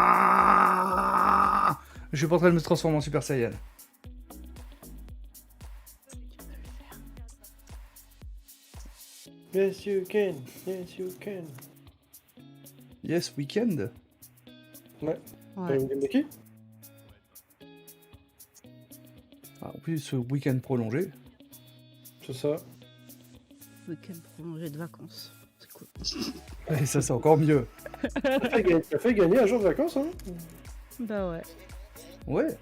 Ah, je suis pas en train de me transformer en Super Saiyan. Yes you can, yes you can. Yes, weekend. Ouais. Ouais. Une game de qui? Ah, en plus, ce week-end prolongé. C'est ça. Week-end prolongé de vacances. C'est cool. Et ça, c'est encore mieux. T'as fait gagner un jour de vacances, hein? Bah ouais. Ouais.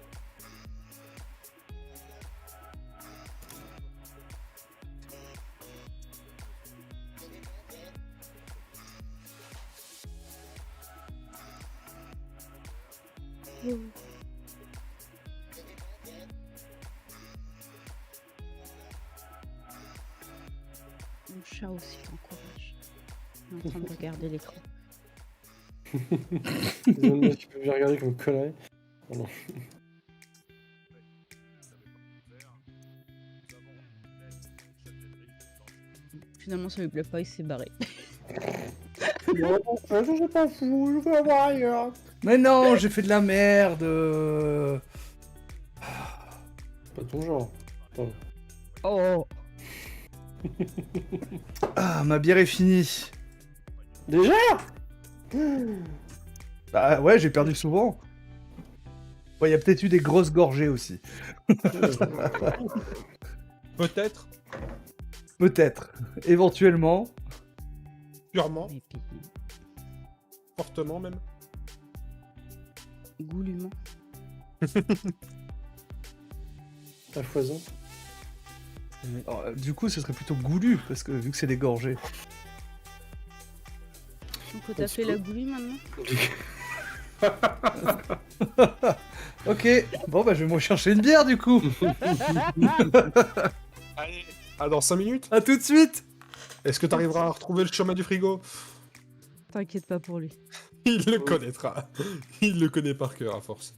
Mon chat aussi t'encourage. Il est en train de regarder l'écran. Tu peux bien regarder comme connerie. Oh non. Finalement, ça lui plaît pas, il s'est barré. Je sais pas fou, je veux avoir ailleurs. Mais non, j'ai fait de la merde. Pas ton genre. Attends. Oh. Ah, ma bière est finie. Déjà? Bah ouais, j'ai perdu souvent. Ouais, il y a peut-être eu des grosses gorgées aussi. Peut-être, Peut-être. Éventuellement. sûrement, Et puis, fortement même. goulûment. À foison. Alors, du coup, ce serait plutôt goulu, parce que vu que c'est des gorgées. Donc, faut taper la goulue maintenant. Ok, bon bah je vais me rechercher une bière du coup. Allez, à dans 5 minutes. À tout de suite. Est-ce que t'arriveras à retrouver le chemin du frigo? T'inquiète pas pour lui. Il le connaîtra. Il le connaît par cœur à force.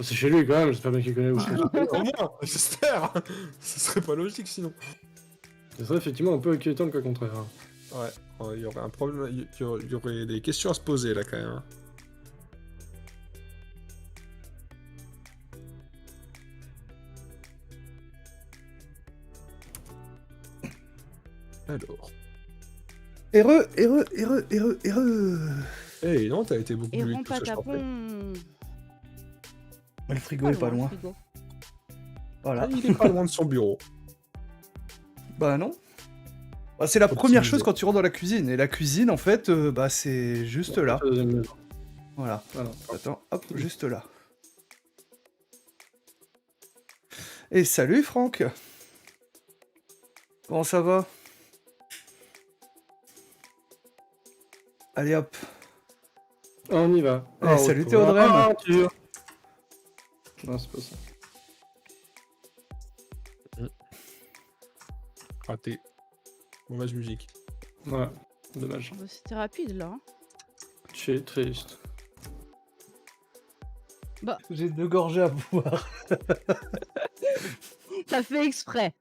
C'est chez lui quand même, j'espère bien qu'il connaît où c'est. Au moins, j'espère. Ce serait pas logique sinon. Ce serait effectivement un peu inquiétant le cas contraire. Hein. Ouais, il y aurait un problème, il y aurait des questions à se poser là quand même. Hein. Alors. Heureux. Eh non, t'as été beaucoup Et plus rond vite que ce que je pensais. patapon. Le frigo est pas le loin. frigo. Voilà. Ah, il est pas loin de son bureau. Bah non. Bah, c'est la Faut première optimiser. chose quand tu rentres dans la cuisine. Et la cuisine, en fait, bah c'est juste là. Deuxième maison. Voilà. Voilà. Attends, hop, juste là. Et salut Franck. Comment ça va? Allez hop. On y va. Eh, salut retour Théodrem. à l'aventure. Non, c'est pas ça. Raté. Mauvaise musique. Ouais, dommage. Bah, c'était rapide là. Hein. Tu es triste. J'ai 2 gorgées à boire. T'as fait exprès.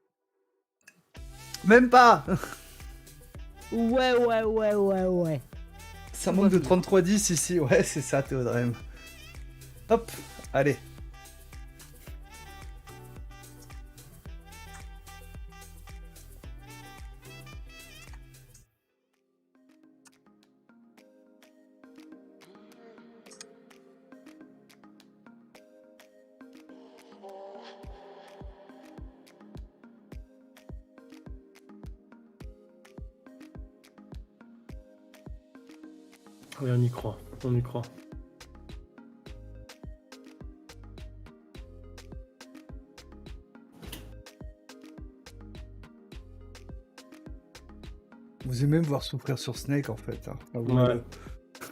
Même pas. Ouais. Ça manque de 3310 ici. Ouais, c'est ça Théodrem. Hop, allez. Oui, on y croit. On y croit. Vous aimez me voir souffrir sur Snake en fait. Hein. Ah, vous, Ouais.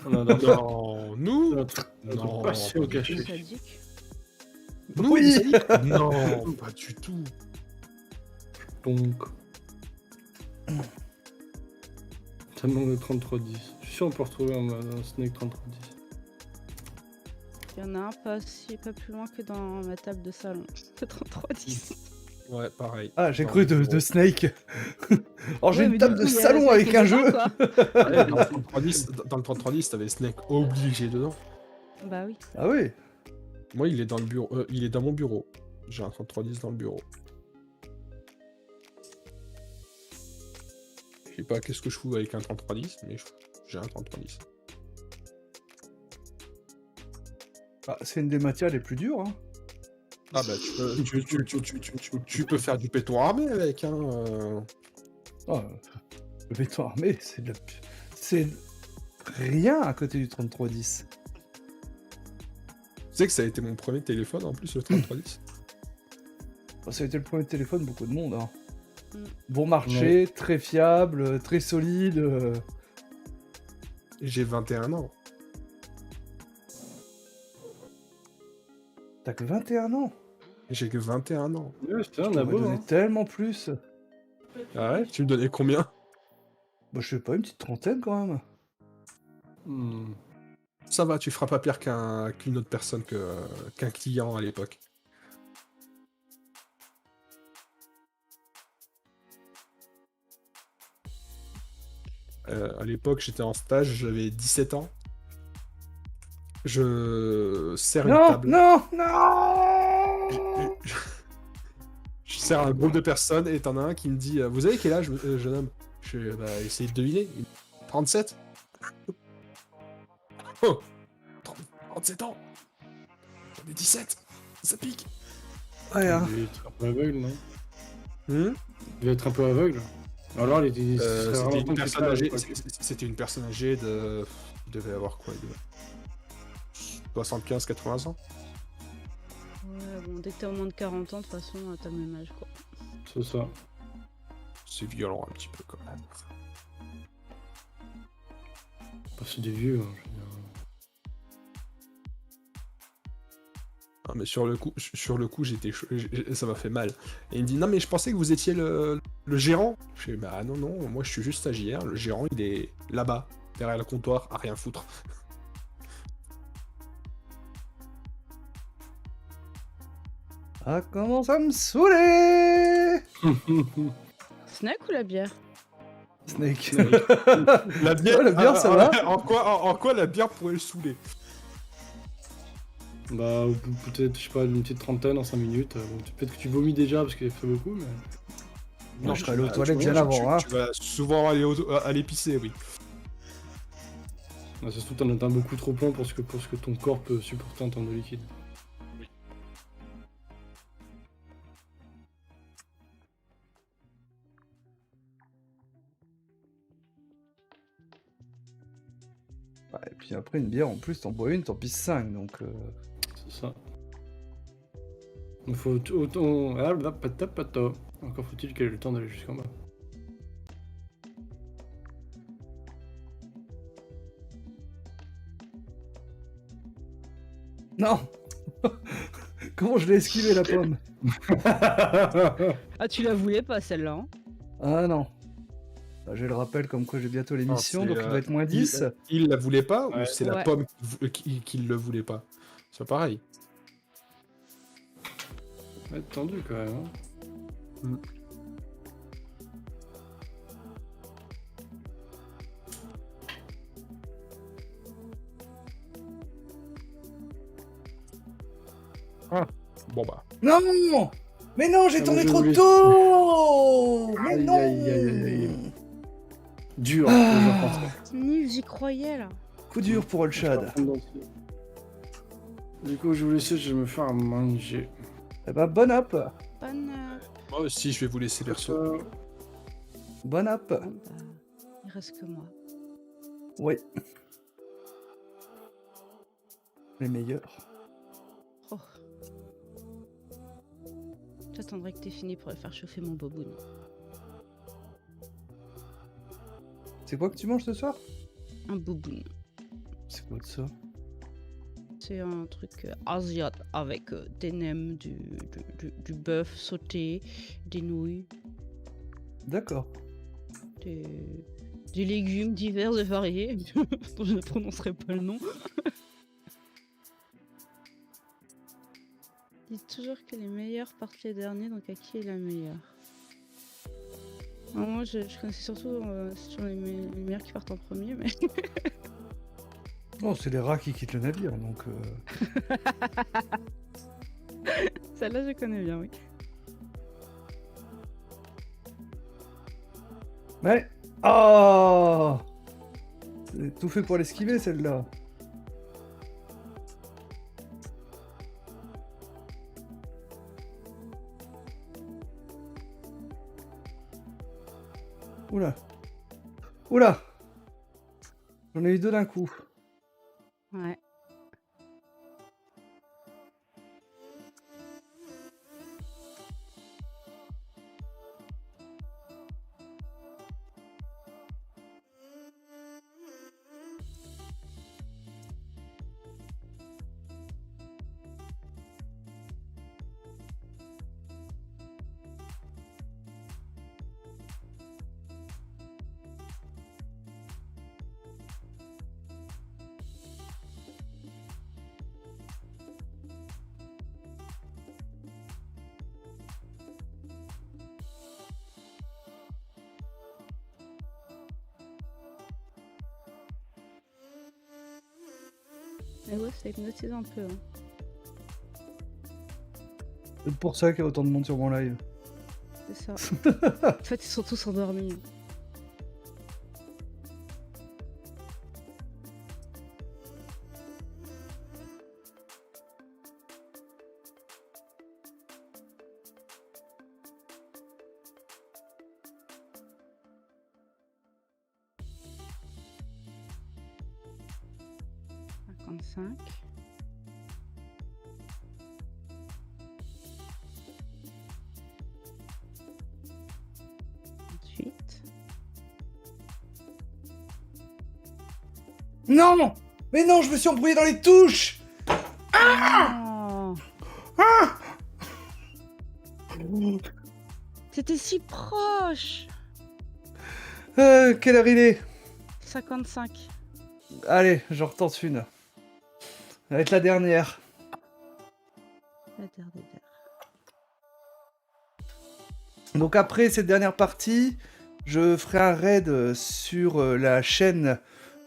On adore ça. Non, nous Notre Non, passion pas du cachée. Sadique. Nous, Oui. les sadiques Non, pas du tout. Donc. Ça manque de 3310. Je suis sûr qu'on peut retrouver un Snake 3310. Il y en a un pas plus loin que dans ma table de salon. C'est 3310. Ouais, pareil. Ah, j'ai Dans cru le de bureau. Snake. Alors j'ai Ouais, une mais table du de coup, il y a salon Snake avec un dedans, jeu. quoi. Ouais, dans le 3310, dans le 3310, t'avais Snake obligé dedans. Bah oui. Ah oui. Moi, il est dans le bureau. Il est dans mon bureau. J'ai un 3310 dans le bureau. Je sais pas qu'est-ce que je fous avec un 3310, mais j'ai un 3310. Ah, c'est une des matières les plus dures. Hein. Ah bah tu peux faire du béton armé avec, hein. Ah, le béton armé, c'est rien à côté du 3310. Tu sais que ça a été mon premier téléphone en plus, le 3310. Oh, ça a été le premier téléphone, beaucoup de monde. Hein. Mm. Bon marché, très fiable, très solide. J'ai 21 ans. T'as que 21 ans. J'ai que 21 ans. Ouais, c'est un On va abo. donner Hein. tellement plus. Ah ouais? Tu me donnais combien? Bah, je sais pas, une petite trentaine quand même. Hmm. Ça va, tu feras pas pire qu'une autre personne qu'un client à l'époque. À l'époque, j'étais en stage, j'avais 17 ans. Je sers une Non, table. non, non. Je sers un groupe de personnes et t'en as un qui me dit vous avez quel âge, jeune homme? Je vais essayer de deviner. 37. Oh 37 ans. J'en ai 17. Ça pique. Ouais, hein. Il devait être un peu aveugle, non? Hmm. Il devait être un peu aveugle. Alors, il était. ce serait C'était vraiment une compliqué personne à âgée. l'époque. C'était une personne âgée de. Il devait avoir quoi? Il devait... 75-80 ans. Ouais, bon, dès que t'as au moins de 40 ans, de toute façon, t'as le même âge, quoi. C'est ça. C'est violent un petit peu quand même. Bah, c'est des vieux. Hein, je veux dire. Ah, mais sur le coup, j'étais ça m'a fait mal. Et il me dit non mais je pensais que vous étiez le gérant. Je fais bah non non, moi je suis juste stagiaire. Le gérant il est là-bas derrière le comptoir à rien foutre. Ah, commence à me saouler. Snake ou la bière? Snake. La bière, Ouais, la bière, ça va. En quoi la bière pourrait le saouler? Bah, peut-être, je sais pas, une petite trentaine en 5 minutes. Bon, peut-être que tu vomis déjà parce qu'il fait beaucoup, mais. Non, je serais allé aux vas- toilettes tu- bien tu- avant, hein. tu vas souvent aller à l'épicer, oui. Ah, ça se trouve, t'en as beaucoup trop plein pour ce que ton corps peut supporter en termes de liquide. Ouais, et puis après, une bière, en plus, t'en bois une, t'en pisses 5, donc... C'est ça. Il faut autant... Ah, là, pata. Encore faut-il qu'elle ait le temps d'aller jusqu'en bas. Non. Comment je l'ai esquivé, la pomme? Ah, tu la voulais pas celle-là, hein? Ah non. Bah, j'ai le rappel comme quoi j'ai bientôt l'émission, c'est, donc il va être moins 10. Il la voulait pas ou Ouais. c'est la Ouais. pomme qui le voulait pas? C'est pareil. Ça va être tendu quand même. Hein. Bon bah. Non. Mais non, j'ai Ah, tourné moi, je trop voulais- tôt. Mais Aïe, non. aïe, aïe, aïe, aïe. Dur, Ah. je pense. Nul, j'y croyais là. Coup dur pour Olshad. Du coup, je vous laisse, je vais me faire à manger. Eh ben, bon app. Bonne. Moi aussi, je vais vous laisser perso. Bon app. Bon, bah, il reste que moi. Oui. Les meilleurs. Oh. J'attendrai que t'aies fini pour aller faire chauffer mon boboon. C'est quoi que tu manges ce soir? Un boboon. C'est quoi de ça? C'est un truc asiat avec des nems, du bœuf sauté, des nouilles, D'accord. des légumes divers et variés, dont je ne prononcerai pas le nom. Ils disent toujours que les meilleurs partent les derniers, donc à qui est la meilleure? Alors moi je connaissais surtout sur les meilleurs qui partent en premier, mais Oh, c'est les rats qui quittent le navire, donc... celle-là je connais bien, oui. Mais... Oh, c'est tout fait pour l'esquiver, celle-là. Oula. Oula. J'en ai eu deux d'un coup. Ouais. Et ouais, ça hypnotise un peu. Hein. C'est pour ça qu'il y a autant de monde sur mon live. C'est ça. En fait, ils sont tous endormis. Cinq. Non! Mais non, je me suis embrouillé dans les touches! Ah ah C'était si proche! Quelle heure il est? 55. Allez, j'en retente une. Ça va être la dernière. La dernière. Donc après cette dernière partie, je ferai un raid sur la chaîne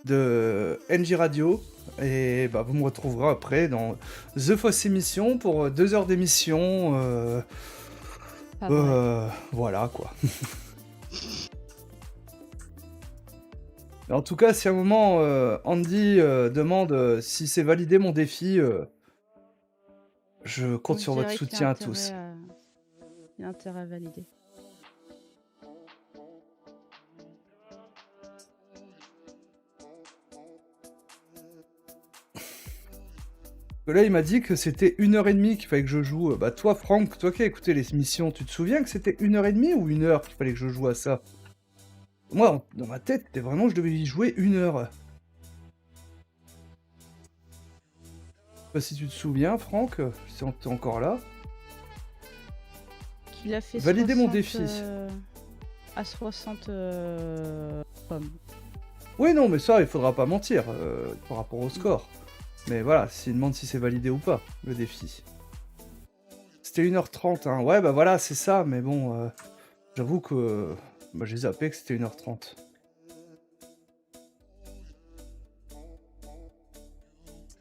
de NJ Radio. Et bah, vous me retrouverez après dans The Foss Émission pour 2 heures d'émission Pas vrai. Voilà quoi. En tout cas, si à un moment Andy demande si c'est validé mon défi, je compte Moi, je sur votre dirais qu'il y a soutien à intérêt tous. à... il y a intérêt à valider. Là, il m'a dit que c'était 1h30 qu'il fallait que je joue. Bah toi, Franck, toi qui as écouté les émissions, tu te souviens que c'était 1h30 ou 1 heure qu'il fallait que je joue à ça? Moi, dans ma tête, c'était vraiment je devais y jouer 1 heure. Je sais pas si tu te souviens, Franck, si t'es encore là. Qu'il a fait Valider mon 60, défi. à 60 pommes. Oui, non, mais ça, il faudra pas mentir par rapport au score. Mais voilà, s'il demande si c'est validé ou pas, le défi. C'était 1h30, hein. Ouais, bah voilà, c'est ça, mais bon, j'avoue que bah, j'ai zappé que c'était 1h30.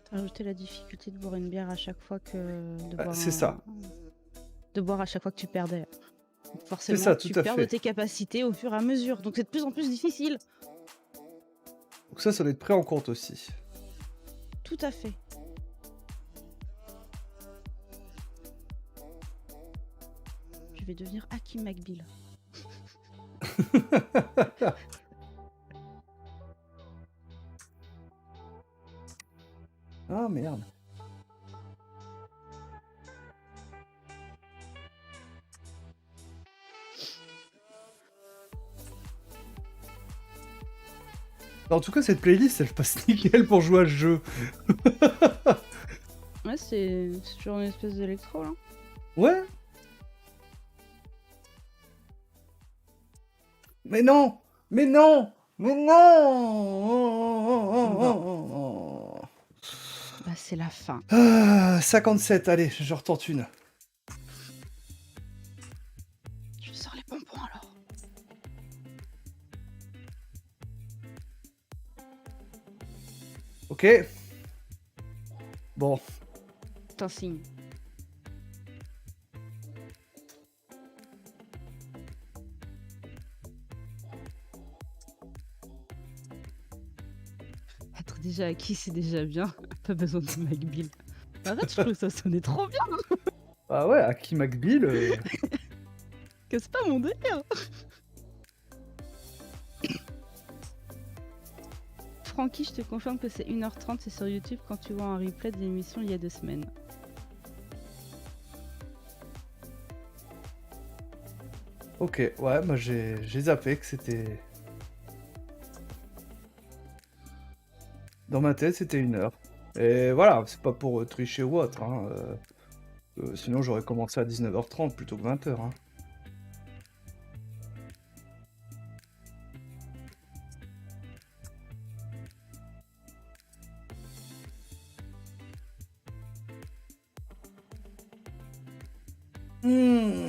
T'as rajouté la difficulté de boire une bière à chaque fois que... de Bah, boire c'est ça. De boire à chaque fois que tu perdais. Donc C'est forcément, ça, tout tu à perds de fait. tes capacités au fur et à mesure. Donc c'est de plus en plus difficile. Donc ça doit être pris en compte aussi. Tout à fait. Je vais devenir Hakim McBeal. Ah merde. En tout cas, cette playlist, elle passe nickel pour jouer à ce jeu. Ouais, c'est toujours une espèce d'électro, là. Ouais. Mais non. Mais non. Mais non. Bah, c'est la fin. 57, allez, je retente une. Je sors les bonbons, alors. Ok. Bon. C'est un signe. Être déjà acquis, c'est déjà bien. Pas besoin de McBeal. Arrête, je trouve que ça sonnait trop bien. Ah ouais, Hakim McBeal. Que c'est pas mon délire. Francky, je te confirme que c'est 1h30, c'est sur YouTube quand tu vois un replay de l'émission il y a 2 semaines. Ok, ouais, moi j'ai zappé que c'était... Dans ma tête, c'était 1 heure. Et voilà, c'est pas pour tricher ou autre, hein. Sinon j'aurais commencé à 19h30 plutôt que 20h, hein.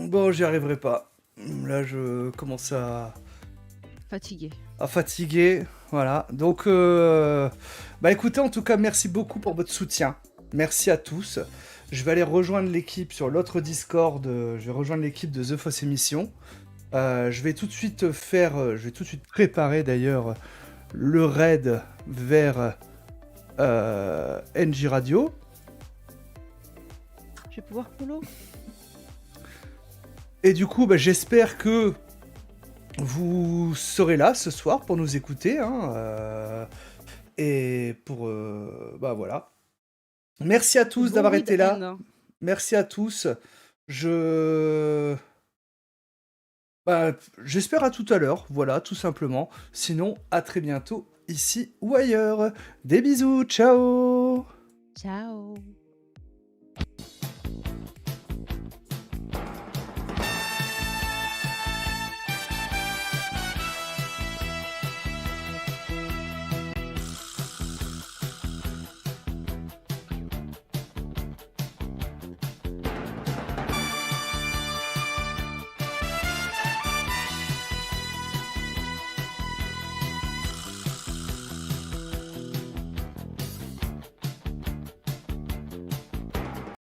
Bon, j'y arriverai pas. Là, je commence à Fatigué. fatiguer, voilà. Donc, bah écoutez, en tout cas, merci beaucoup pour votre soutien. Merci à tous. Je vais aller rejoindre l'équipe sur l'autre Discord. Je vais rejoindre l'équipe de The Foss Émission. Je vais tout de suite préparer d'ailleurs le raid vers NJ Radio. Je vais pouvoir polo. Et du coup, bah, j'espère que vous serez là ce soir pour nous écouter, hein, et pour... bah voilà. Merci à tous Bon d'avoir weed été là. end, hein. Merci à tous. Bah, j'espère à tout à l'heure, voilà, tout simplement. Sinon, à très bientôt, ici ou ailleurs. Des bisous, ciao! Ciao.